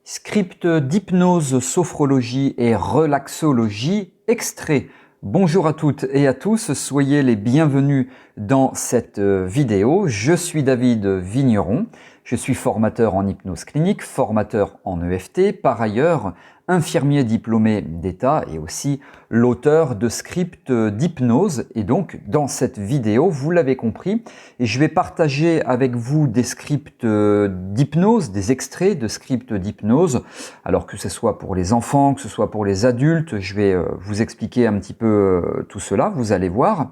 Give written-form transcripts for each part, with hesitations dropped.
Script d'hypnose, sophrologie et relaxologie, extrait. Bonjour à toutes et à tous, soyez les bienvenus dans cette vidéo. Je suis David Vigneron, je suis formateur en hypnose clinique, formateur en EFT, par ailleurs infirmier diplômé d'État et aussi l'auteur de scripts d'hypnose. Et donc dans cette vidéo, vous l'avez compris, je vais partager avec vous des scripts d'hypnose, des extraits de scripts d'hypnose, alors que ce soit pour les enfants, que ce soit pour les adultes. Je vais vous expliquer un petit peu tout cela, vous allez voir.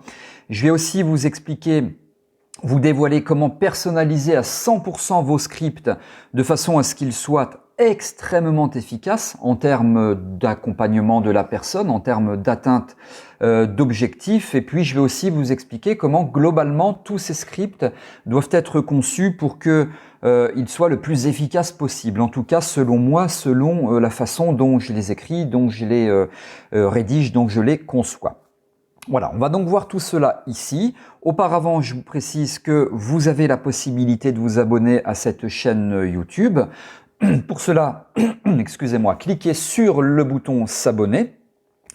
Je vais aussi vous expliquer, vous dévoiler comment personnaliser à 100% vos scripts de façon à ce qu'ils soient extrêmement efficaces en termes d'accompagnement de la personne, en termes d'atteinte d'objectifs. Et puis je vais aussi vous expliquer comment globalement tous ces scripts doivent être conçus pour que ils soient le plus efficaces possible. En tout cas, selon moi, selon la façon dont je les écris, dont je les rédige, dont je les conçois. Voilà, on va donc voir tout cela ici. Auparavant, je vous précise que vous avez la possibilité de vous abonner à cette chaîne YouTube. Pour cela, excusez-moi, cliquez sur le bouton s'abonner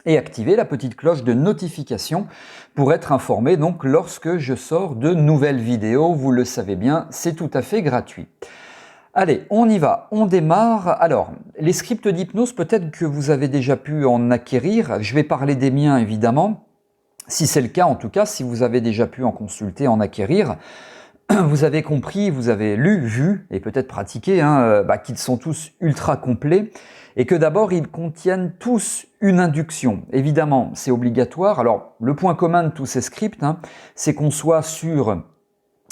et activez la petite cloche de notification pour être informé donc lorsque je sors de nouvelles vidéos. Vous le savez bien, c'est tout à fait gratuit. Allez, on y va, on démarre. Alors, les scripts d'hypnose, peut-être que vous avez déjà pu en acquérir. Je vais parler des miens évidemment. Si c'est le cas, en tout cas, si vous avez déjà pu en consulter, en acquérir, vous avez compris, vous avez lu, vu et peut-être pratiqué qu'ils sont tous ultra complets et que d'abord ils contiennent tous une induction. Évidemment, c'est obligatoire. Alors, le point commun de tous ces scripts, c'est qu'on soit sur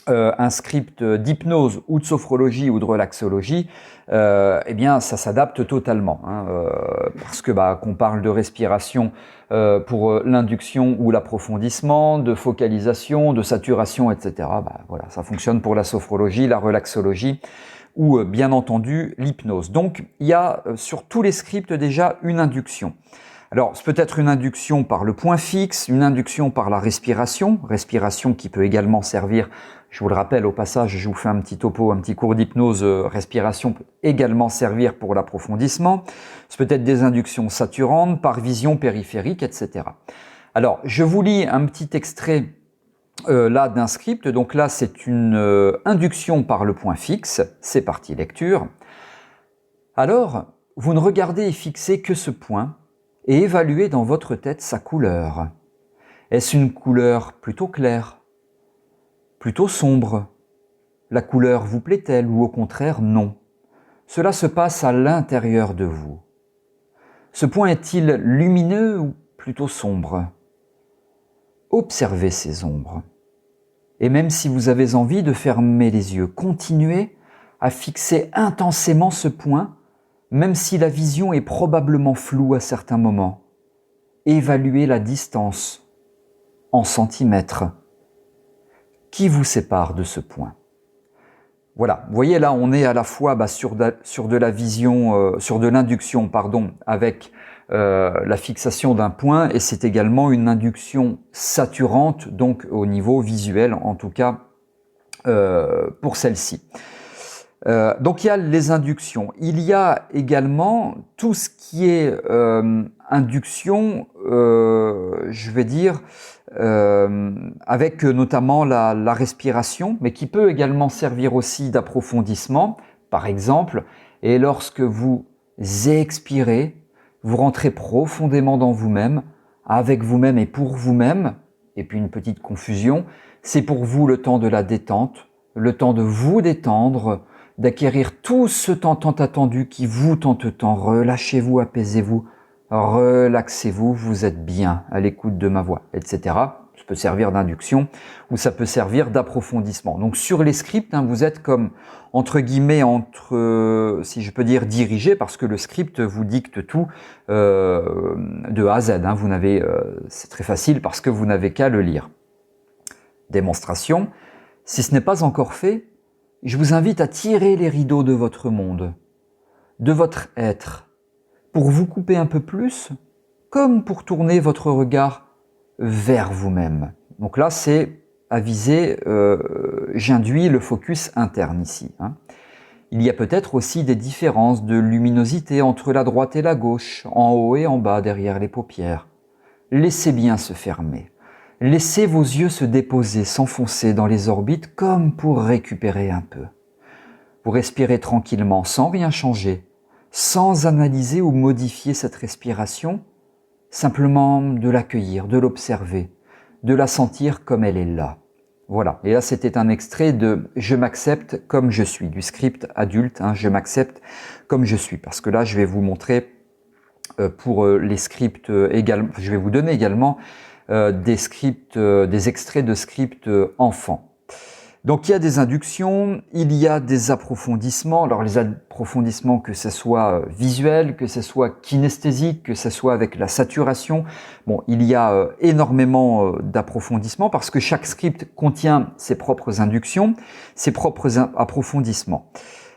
un script d'hypnose ou de sophrologie ou de relaxologie, eh bien ça s'adapte totalement, parce que qu'on parle de respiration pour l'induction ou l'approfondissement, de focalisation, de saturation, etc. Voilà, ça fonctionne pour la sophrologie, la relaxologie ou bien entendu l'hypnose. Donc il y a sur tous les scripts déjà une induction. Alors, c'est peut-être une induction par le point fixe, une induction par la respiration qui peut également servir, je vous le rappelle au passage, je vous fais un petit topo, un petit cours d'hypnose, respiration peut également servir pour l'approfondissement. C'est peut-être des inductions saturantes, par vision périphérique, etc. Alors, je vous lis un petit extrait là d'un script. Donc là, c'est une induction par le point fixe. C'est parti, lecture. Alors, vous ne regardez et fixez que ce point, et évaluez dans votre tête sa couleur. Est-ce une couleur plutôt claire, plutôt sombre? La couleur vous plaît-elle ou au contraire non? Cela se passe à l'intérieur de vous. Ce point est-il lumineux ou plutôt sombre? Observez ces ombres. Et même si vous avez envie de fermer les yeux, continuez à fixer intensément ce point, même si la vision est probablement floue à certains moments. Évaluez la distance en centimètres qui vous sépare de ce point. Voilà, vous voyez là, on est à la fois sur de la vision, sur de l'induction, avec la fixation d'un point, et c'est également une induction saturante, donc au niveau visuel, en tout cas pour celle-ci. Donc il y a les inductions. Il y a également tout ce qui est induction, je vais dire, avec notamment la respiration, mais qui peut également servir aussi d'approfondissement, par exemple. Et lorsque vous expirez, vous rentrez profondément dans vous-même, avec vous-même et pour vous-même, et puis une petite confusion, c'est pour vous le temps de la détente, le temps de vous détendre, d'acquérir tout ce temps tant attendu qui vous tente tant. Relâchez-vous, apaisez-vous, relaxez-vous, vous êtes bien à l'écoute de ma voix, etc. Ça peut servir d'induction ou ça peut servir d'approfondissement. Donc sur les scripts, vous êtes comme, entre guillemets, si je peux dire, dirigé, parce que le script vous dicte tout de A à Z. Vous n'avez, c'est très facile parce que vous n'avez qu'à le lire. Démonstration. Si ce n'est pas encore fait, je vous invite à tirer les rideaux de votre monde, de votre être, pour vous couper un peu plus, comme pour tourner votre regard vers vous-même. Donc là, c'est à viser, j'induis le focus interne ici. Il y a peut-être aussi des différences de luminosité entre la droite et la gauche, en haut et en bas derrière les paupières. Laissez bien se fermer. Laissez vos yeux se déposer, s'enfoncer dans les orbites comme pour récupérer un peu. Vous respirez tranquillement, sans rien changer, sans analyser ou modifier cette respiration, simplement de l'accueillir, de l'observer, de la sentir comme elle est là. Voilà, et là c'était un extrait de « Je m'accepte comme je suis », du script adulte, Je m'accepte comme je suis », parce que là je vais vous montrer pour les scripts également, je vais vous donner également des extraits de scripts enfants. Donc il y a des inductions, il y a des approfondissements. Alors les approfondissements, que ce soit visuel, que ce soit kinesthésique, que ce soit avec la saturation, bon, il y a énormément d'approfondissements parce que chaque script contient ses propres inductions, ses propres approfondissements.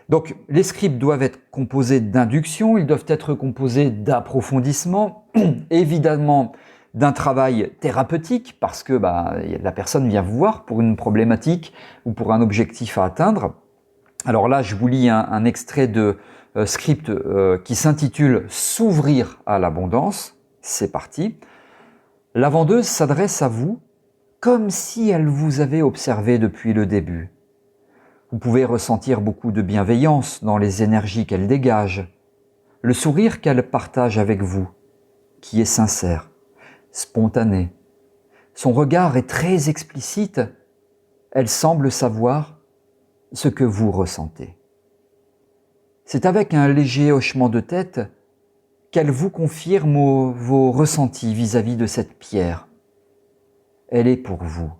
Donc les scripts doivent être composés d'inductions, ils doivent être composés d'approfondissements, évidemment d'un travail thérapeutique parce que la personne vient vous voir pour une problématique ou pour un objectif à atteindre. Alors là, je vous lis un extrait de script qui s'intitule « S'ouvrir à l'abondance ». C'est parti. La vendeuse s'adresse à vous comme si elle vous avait observé depuis le début. Vous pouvez ressentir beaucoup de bienveillance dans les énergies qu'elle dégage, le sourire qu'elle partage avec vous, qui est sincère, spontané. Son regard est très explicite, elle semble savoir ce que vous ressentez. C'est avec un léger hochement de tête qu'elle vous confirme vos ressentis vis-à-vis de cette pierre. Elle est pour vous.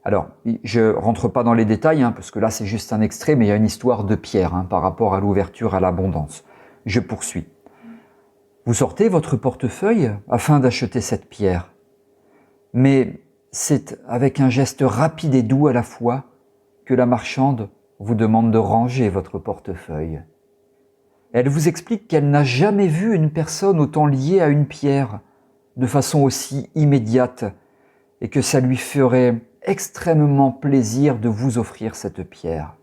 Alors, je rentre pas dans les détails, parce que là c'est juste un extrait, mais il y a une histoire de pierre par rapport à l'ouverture à l'abondance. Je poursuis. Vous sortez votre portefeuille afin d'acheter cette pierre. Mais c'est avec un geste rapide et doux à la fois que la marchande vous demande de ranger votre portefeuille. Elle vous explique qu'elle n'a jamais vu une personne autant liée à une pierre de façon aussi immédiate et que ça lui ferait extrêmement plaisir de vous offrir cette pierre.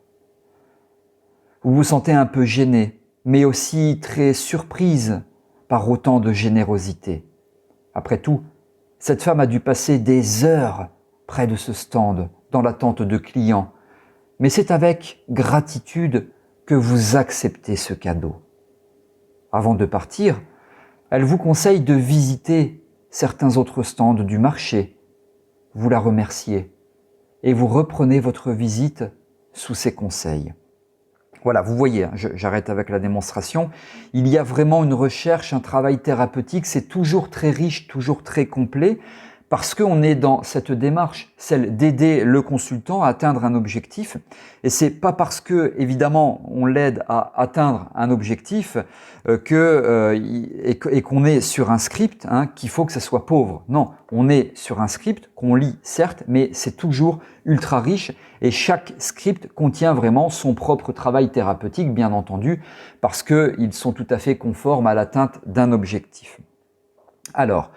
Vous vous sentez un peu gêné, mais aussi très surprise par autant de générosité. Après tout, cette femme a dû passer des heures près de ce stand, dans l'attente de clients, mais c'est avec gratitude que vous acceptez ce cadeau. Avant de partir, elle vous conseille de visiter certains autres stands du marché. Vous la remerciez et vous reprenez votre visite sous ses conseils. Voilà, vous voyez, j'arrête avec la démonstration. Il y a vraiment une recherche, un travail thérapeutique, c'est toujours très riche, toujours très complet, parce qu'on est dans cette démarche, celle d'aider le consultant à atteindre un objectif. Et c'est pas parce que, évidemment, on l'aide à atteindre un objectif et qu'on est sur un script qu'il faut que ça soit pauvre. Non, on est sur un script qu'on lit, certes, mais c'est toujours ultra riche et chaque script contient vraiment son propre travail thérapeutique, bien entendu, parce qu'ils sont tout à fait conformes à l'atteinte d'un objectif. Alors,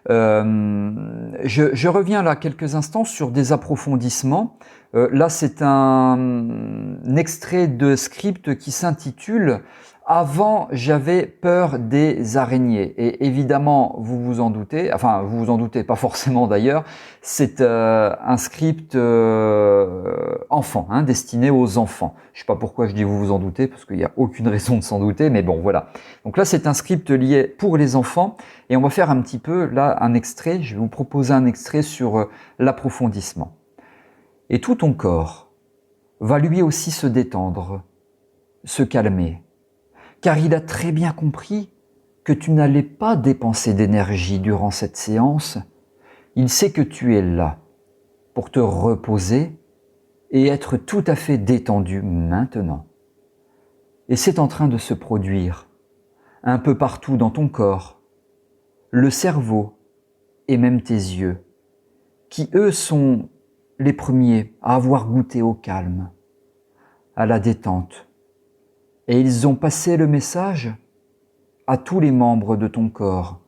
je reviens là quelques instants sur des approfondissements. Là, c'est un extrait de script qui s'intitule « Avant, j'avais peur des araignées ». Et évidemment, vous vous en doutez, enfin, vous vous en doutez pas forcément d'ailleurs, c'est un script enfant, destiné aux enfants. Je sais pas pourquoi je dis vous vous en doutez, parce qu'il n'y a aucune raison de s'en douter, mais bon, voilà. Donc là, c'est un script lié pour les enfants, et on va faire un petit peu, là, un extrait, je vais vous proposer un extrait sur l'approfondissement. Et tout ton corps va lui aussi se détendre, se calmer, car il a très bien compris que tu n'allais pas dépenser d'énergie durant cette séance. Il sait que tu es là pour te reposer et être tout à fait détendu maintenant. Et c'est en train de se produire un peu partout dans ton corps, le cerveau et même tes yeux, qui eux sont les premiers à avoir goûté au calme, à la détente. Et ils ont passé le message à tous les membres de ton corps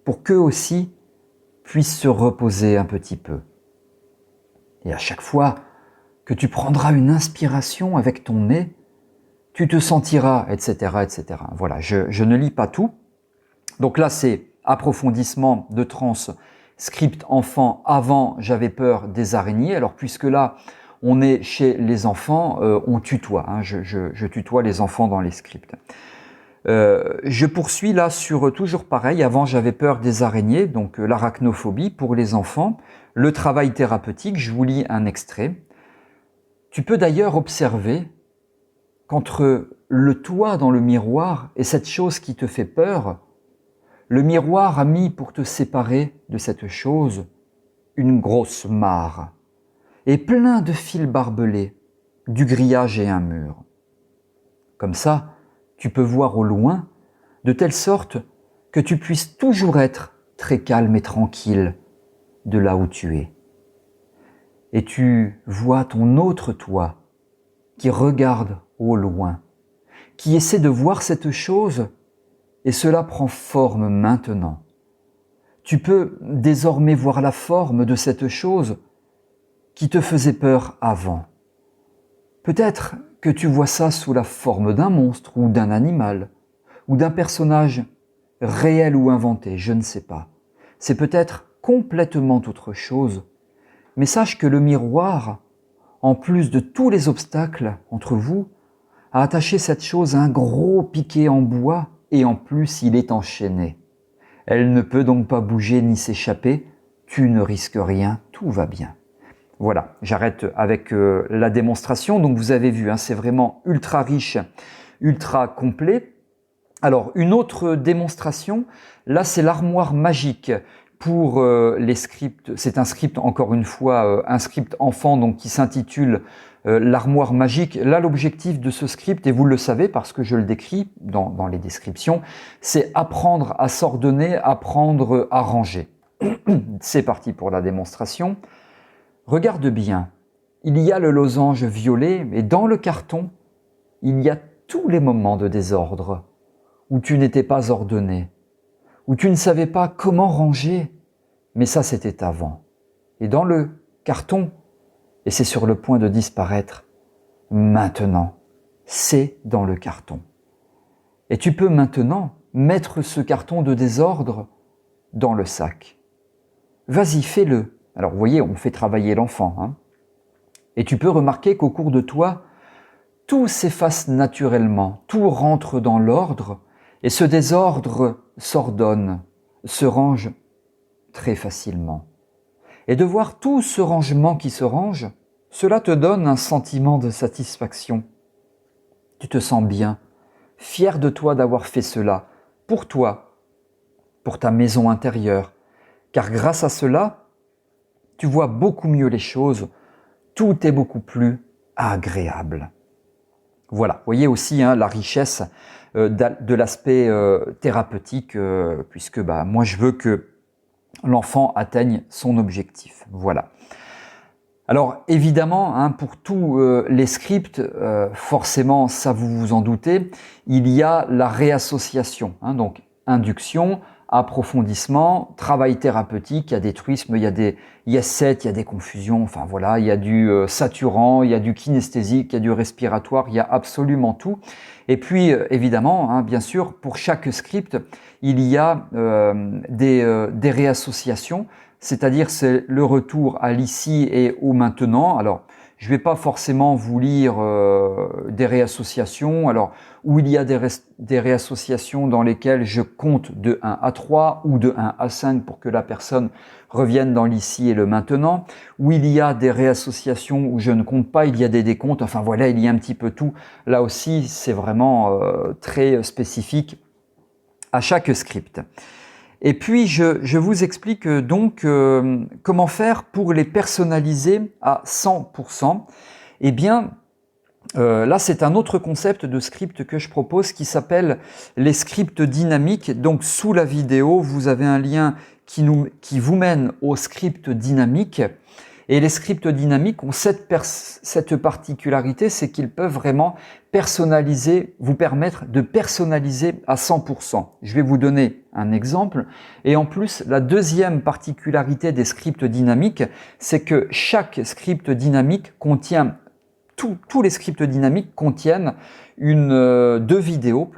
pour qu'eux aussi puissent se reposer un petit peu. Et à chaque fois que tu prendras une inspiration avec ton nez, tu te sentiras, etc., etc. Voilà, je ne lis pas tout. Donc là, c'est approfondissement de trans, script enfant. Avant, j'avais peur des araignées. Alors puisque là, on est chez les enfants, on tutoie. Hein, je tutoie les enfants dans les scripts. Je poursuis là sur toujours pareil. Avant, j'avais peur des araignées, donc l'arachnophobie pour les enfants. Le travail thérapeutique, je vous lis un extrait. Tu peux d'ailleurs observer qu'entre le toi dans le miroir et cette chose qui te fait peur, le miroir a mis pour te séparer de cette chose une grosse mare et plein de fils barbelés, du grillage et un mur. Comme ça, tu peux voir au loin, de telle sorte que tu puisses toujours être très calme et tranquille de là où tu es. Et tu vois ton autre toi qui regarde au loin, qui essaie de voir cette chose, et cela prend forme maintenant. Tu peux désormais voir la forme de cette chose qui te faisait peur avant. Peut-être que tu vois ça sous la forme d'un monstre ou d'un animal, ou d'un personnage réel ou inventé, je ne sais pas. C'est peut-être complètement autre chose, mais sache que le miroir, en plus de tous les obstacles entre vous, a attaché cette chose à un gros piquet en bois et en plus il est enchaîné. Elle ne peut donc pas bouger ni s'échapper, tu ne risques rien, tout va bien. Voilà, j'arrête avec la démonstration. Donc vous avez vu, hein, c'est vraiment ultra riche, ultra complet. Alors une autre démonstration, là c'est l'armoire magique pour les scripts. C'est un script, encore une fois, un script enfant donc qui s'intitule l'armoire magique. Là l'objectif de ce script, et vous le savez parce que je le décris dans les descriptions, c'est apprendre à s'ordonner, apprendre à ranger. C'est parti pour la démonstration. Regarde bien, il y a le losange violet et dans le carton, il y a tous les moments de désordre où tu n'étais pas ordonné, où tu ne savais pas comment ranger, mais ça c'était avant. Et dans le carton, et c'est sur le point de disparaître, maintenant, c'est dans le carton. Et tu peux maintenant mettre ce carton de désordre dans le sac. Vas-y, fais-le. Alors vous voyez, on fait travailler l'enfant. Hein. Et tu peux remarquer qu'au cours de toi, tout s'efface naturellement, tout rentre dans l'ordre, et ce désordre s'ordonne, se range très facilement. Et de voir tout ce rangement qui se range, cela te donne un sentiment de satisfaction. Tu te sens bien, fier de toi d'avoir fait cela, pour toi, pour ta maison intérieure, car grâce à cela, tu vois beaucoup mieux les choses, tout est beaucoup plus agréable. Voilà, vous voyez aussi hein, la richesse de l'aspect thérapeutique, puisque moi je veux que l'enfant atteigne son objectif. Voilà. Alors évidemment, hein, pour tous les scripts, forcément, ça vous vous en doutez, il y a la réassociation, hein, donc induction, approfondissement, travail thérapeutique, il y a des truismes, il y a des sept, il y a des confusions, enfin voilà, il y a du saturant, il y a du kinesthésique, il y a du respiratoire, il y a absolument tout. Et puis évidemment, hein, bien sûr, pour chaque script, il y a des réassociations, c'est-à-dire c'est le retour à l'ici et au maintenant. Alors, je ne vais pas forcément vous lire des réassociations, alors où il y a des réassociations dans lesquelles je compte de 1 à 3 ou de 1 à 5 pour que la personne revienne dans l'ici et le maintenant, où il y a des réassociations où je ne compte pas, il y a des décomptes, enfin voilà, il y a un petit peu tout. Là aussi, c'est vraiment très spécifique à chaque script. Et puis, je vous explique donc comment faire pour les personnaliser à 100%. Eh bien, là, c'est un autre concept de script que je propose qui s'appelle les scripts dynamiques. Donc, sous la vidéo, vous avez un lien qui vous mène au script dynamique. Et les scripts dynamiques ont cette particularité, c'est qu'ils peuvent vraiment personnaliser, vous permettre de personnaliser à 100%. Je vais vous donner un exemple. Et en plus, la deuxième particularité des scripts dynamiques, c'est que chaque script dynamique contient tous les scripts dynamiques contiennent deux vidéos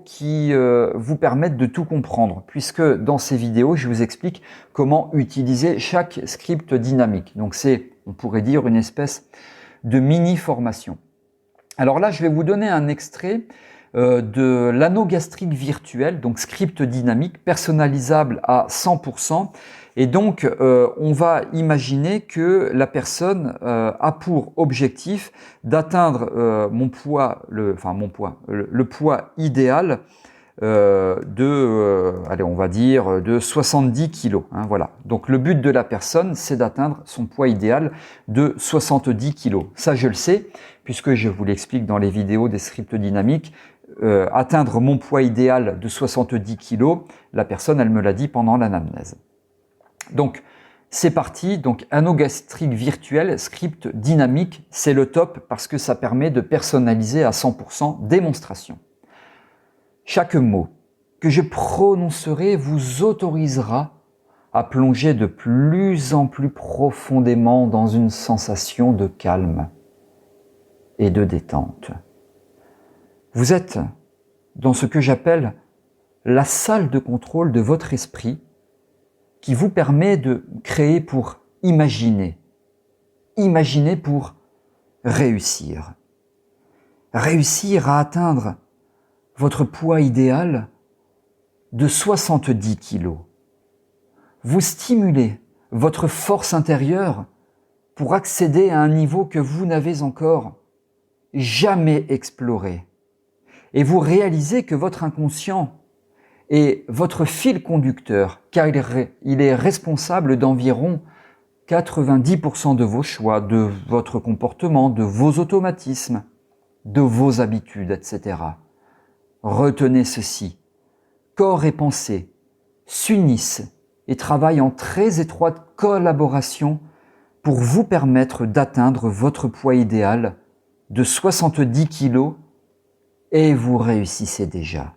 qui vous permettent de tout comprendre, puisque dans ces vidéos, je vous explique comment utiliser chaque script dynamique. Donc c'est, on pourrait dire, une espèce de mini-formation. Alors là, je vais vous donner un extrait de l'anneau gastrique virtuel, donc script dynamique, personnalisable à 100%. Et donc, on va imaginer que la personne a pour objectif d'atteindre le poids idéal allez, on va dire de 70 kg. Hein, voilà. Donc, le but de la personne, c'est d'atteindre son poids idéal de 70 kg. Ça, je le sais, puisque je vous l'explique dans les vidéos des scripts dynamiques. Atteindre mon poids idéal de 70 kg, la personne, elle me l'a dit pendant l'anamnèse. Donc, c'est parti. Donc, anneau gastrique virtuel, script dynamique, c'est le top parce que ça permet de personnaliser à 100%. Démonstration. Chaque mot que je prononcerai vous autorisera à plonger de plus en plus profondément dans une sensation de calme et de détente. Vous êtes dans ce que j'appelle la salle de contrôle de votre esprit qui vous permet de créer pour imaginer, imaginer pour réussir. Réussir à atteindre votre poids idéal de 70 kg. Vous stimulez votre force intérieure pour accéder à un niveau que vous n'avez encore jamais exploré. Et vous réalisez que votre inconscient est votre fil conducteur, car il est responsable d'environ 90% de vos choix, de votre comportement, de vos automatismes, de vos habitudes, etc. Retenez ceci, corps et pensée s'unissent et travaillent en très étroite collaboration pour vous permettre d'atteindre votre poids idéal de 70 kg et vous réussissez déjà.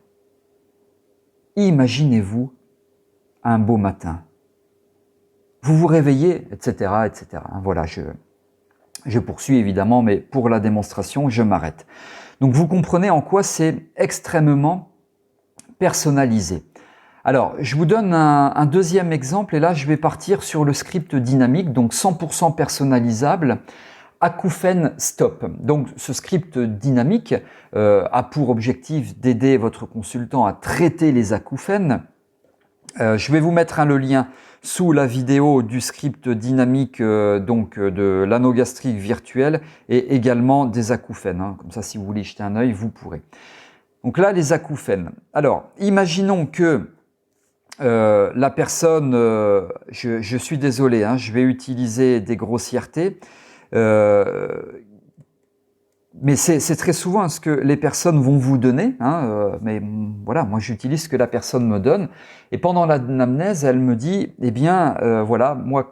Imaginez-vous un beau matin. Vous vous réveillez, etc., etc. Voilà, je poursuis évidemment, mais pour la démonstration, je m'arrête. Donc vous comprenez en quoi c'est extrêmement personnalisé. Alors, je vous donne un deuxième exemple, et là, je vais partir sur le script dynamique, donc 100% personnalisable, Acouphène Stop. Donc, ce script dynamique a pour objectif d'aider votre consultant à traiter les acouphènes. Je vais vous mettre le lien sous la vidéo du script dynamique de l'anneau gastrique virtuel et également des acouphènes. Hein. Comme ça, si vous voulez jeter un œil, vous pourrez. Donc là, les acouphènes. Alors, imaginons que la personne, je suis désolé, hein, je vais utiliser des grossièretés, mais c'est très souvent ce que les personnes vont vous donner, hein, mais voilà, moi j'utilise ce que la personne me donne, et pendant l'anamnèse, elle me dit, eh bien, voilà, moi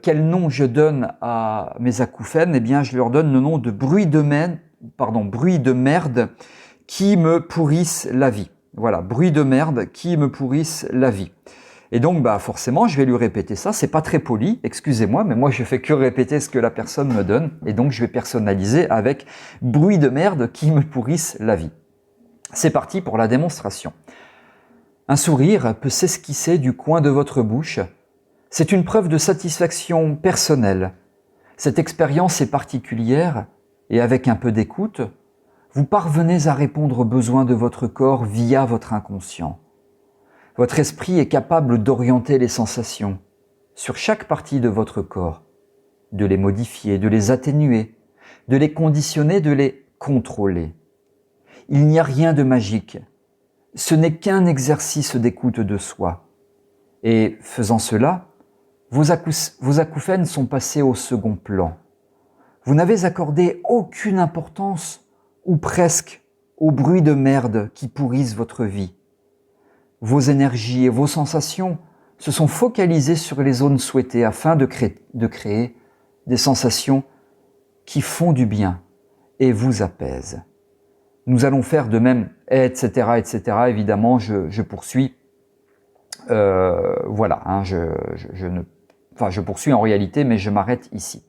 quel nom je donne à mes acouphènes? Eh bien, je leur donne le nom de bruit de merde qui me pourrissent la vie. Voilà, bruit de merde qui me pourrissent la vie. Et donc, forcément, je vais lui répéter ça. C'est pas très poli, excusez-moi, mais moi, je fais que répéter ce que la personne me donne. Et donc, je vais personnaliser avec bruit de merde qui me pourrissent la vie. C'est parti pour la démonstration. Un sourire peut s'esquisser du coin de votre bouche. C'est une preuve de satisfaction personnelle. Cette expérience est particulière et avec un peu d'écoute, vous parvenez à répondre aux besoins de votre corps via votre inconscient. Votre esprit est capable d'orienter les sensations sur chaque partie de votre corps, de les modifier, de les atténuer, de les conditionner, de les contrôler. Il n'y a rien de magique. Ce n'est qu'un exercice d'écoute de soi. Et faisant cela, vos acouphènes sont passés au second plan. Vous n'avez accordé aucune importance, ou presque, au bruit de merde qui pourrissent votre vie. Vos énergies et vos sensations se sont focalisées sur les zones souhaitées afin de créer des sensations qui font du bien et vous apaisent. Nous allons faire de même, etc., etc. Évidemment, je poursuis. Voilà, hein, je poursuis en réalité, mais je m'arrête ici.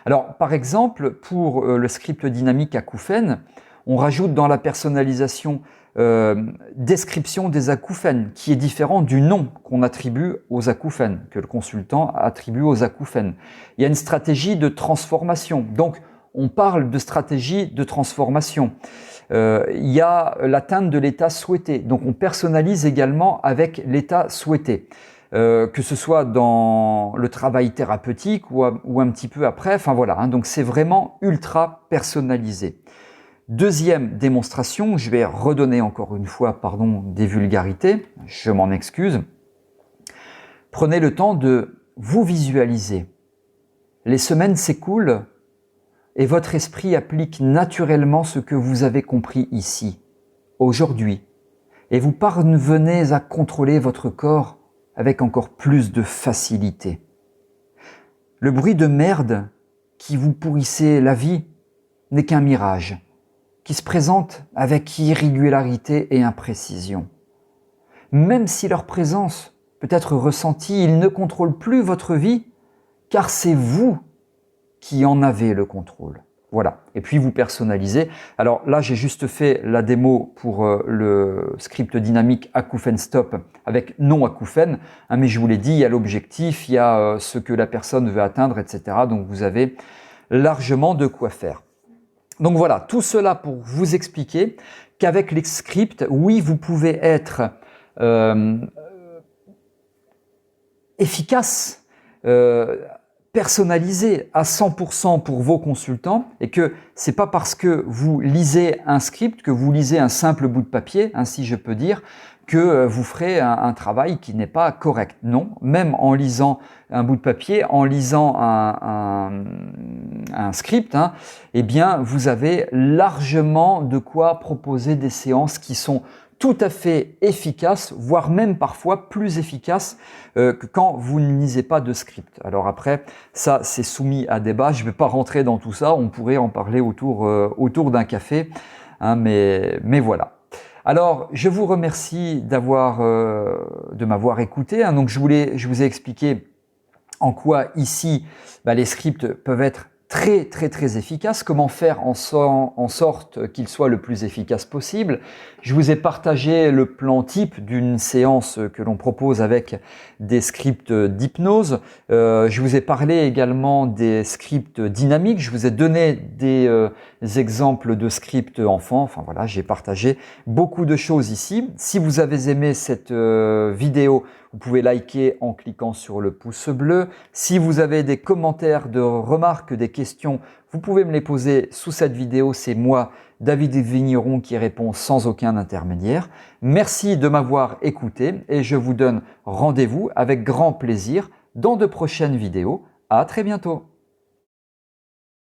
Alors, par exemple, pour le script dynamique acouphène, on rajoute dans la personnalisation description des acouphènes, qui est différent du nom qu'on attribue aux acouphènes, que le consultant attribue aux acouphènes. Il y a une stratégie de transformation. Donc, on parle de stratégie de transformation. Il y a l'atteinte de l'état souhaité. Donc, on personnalise également avec l'état souhaité. Que ce soit dans le travail thérapeutique ou un petit peu après. Enfin voilà, hein, donc c'est vraiment ultra personnalisé. Deuxième démonstration, je vais redonner encore une fois, pardon, des vulgarités, je m'en excuse. Prenez le temps de vous visualiser. Les semaines s'écoulent et votre esprit applique naturellement ce que vous avez compris ici, aujourd'hui, et vous parvenez à contrôler votre corps avec encore plus de facilité. Le bruit de merde qui vous pourrissait la vie n'est qu'un mirage, qui se présente avec irrégularité et imprécision. Même si leur présence peut être ressentie, ils ne contrôlent plus votre vie, car c'est vous qui en avez le contrôle. Voilà. Et puis vous personnalisez. Alors là, j'ai juste fait la démo pour le script dynamique acouphène stop avec non acouphène. Hein, mais je vous l'ai dit, il y a l'objectif, il y a ce que la personne veut atteindre, etc. Donc vous avez largement de quoi faire. Donc voilà, tout cela pour vous expliquer qu'avec les scripts, oui, vous pouvez être efficace, personnalisé à 100% pour vos consultants, et que c'est pas parce que vous lisez un script, que vous lisez un simple bout de papier, ainsi je peux dire, que vous ferez un travail qui n'est pas correct. Non, même en lisant un bout de papier, en lisant un script, hein, eh bien, vous avez largement de quoi proposer des séances qui sont tout à fait efficaces, voire même parfois plus efficaces que quand vous ne lisez pas de script. Alors après, ça c'est soumis à débat, je ne vais pas rentrer dans tout ça, on pourrait en parler autour d'un café, hein, mais voilà. Alors, je vous remercie de m'avoir écouté. Hein. Donc, je vous ai expliqué en quoi ici, les scripts peuvent être très efficaces. Comment faire en sorte qu'ils soient le plus efficaces possible. Je vous ai partagé le plan type d'une séance que l'on propose avec des scripts d'hypnose. Je vous ai parlé également des scripts dynamiques. Je vous ai donné des exemples de scripts enfants. Enfin voilà, j'ai partagé beaucoup de choses ici. Si vous avez aimé cette vidéo, vous pouvez liker en cliquant sur le pouce bleu. Si vous avez des commentaires, de remarques, des questions, vous pouvez me les poser sous cette vidéo. C'est moi, David Vigneron, qui répond sans aucun intermédiaire. Merci de m'avoir écouté et je vous donne rendez-vous avec grand plaisir dans de prochaines vidéos. À très bientôt.